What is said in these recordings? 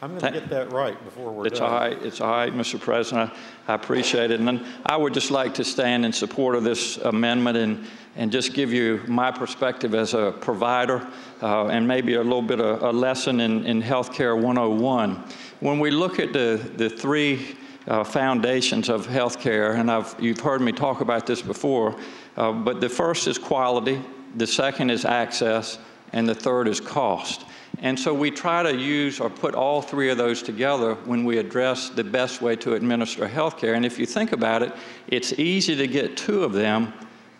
I'm going to get that right before we're It's done. all right. It's all right, Mr. President. I appreciate it. And then I would just like to stand in support of this amendment and just give you my perspective as a provider and maybe a little bit of a lesson in Healthcare 101. When we look at the three foundations of healthcare, and you've heard me talk about this before, but the first is quality, the second is access, and the third is cost. And so we try to use or put all three of those together when we address the best way to administer healthcare. And if you think about it, it's easy to get two of them,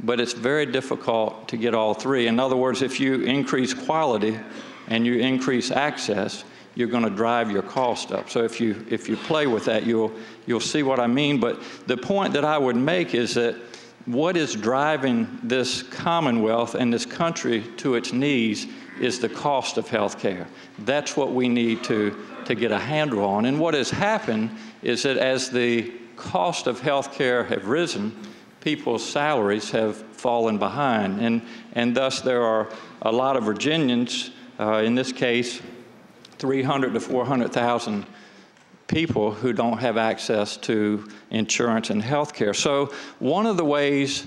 but it's very difficult to get all three. In other words, if you increase quality and you increase access, you're going to drive your cost up. So if you play with that, you'll see what I mean. But the point that I would make is that what is driving this Commonwealth and this country to its knees is the cost of health care. That's what we need to get a handle on. And what has happened is that as the cost of health care have risen, people's salaries have fallen behind. And thus there are a lot of Virginians, in this case, 300 to 400,000 people who don't have access to insurance and health care. So one of the ways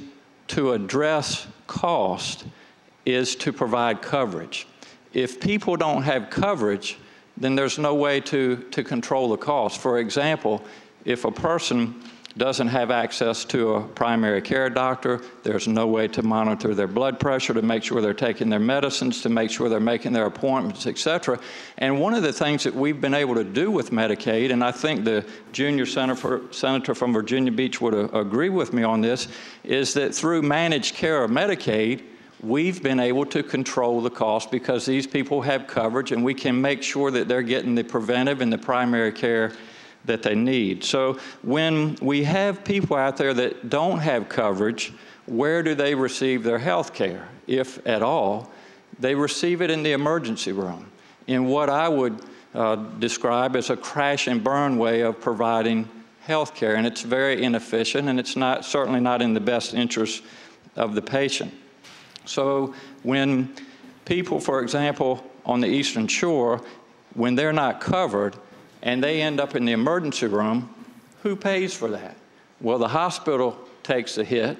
to address cost is to provide coverage. If people don't have coverage, then there's no way to control the cost. For example, if a person doesn't have access to a primary care doctor, there's no way to monitor their blood pressure, to make sure they're taking their medicines, to make sure they're making their appointments, et cetera. And one of the things that we've been able to do with Medicaid, and I think the junior senator from Virginia Beach would agree with me on this, is that through managed care of Medicaid, we've been able to control the cost because these people have coverage and we can make sure that they're getting the preventive and the primary care that they need. So when we have people out there that don't have coverage, where do they receive their health care, if at all? They receive it in the emergency room, in what I would describe as a crash and burn way of providing health care. And it's very inefficient, and it's certainly not in the best interest of the patient. So when people, for example, on the Eastern Shore, when they're not covered and they end up in the emergency room, who pays for that? Well, the hospital takes the hit,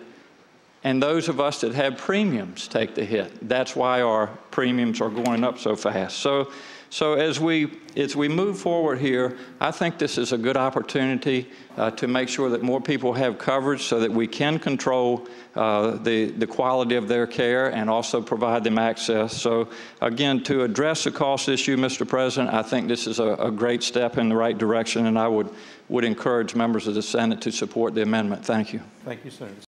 and those of us that have premiums take the hit. That's why our premiums are going up so fast. So as we move forward here, I think this is a good opportunity to make sure that more people have coverage so that we can control the quality of their care and also provide them access. So again, to address the cost issue, Mr. President, I think this is a great step in the right direction, and I would encourage members of the Senate to support the amendment. Thank you. Thank you, Senator.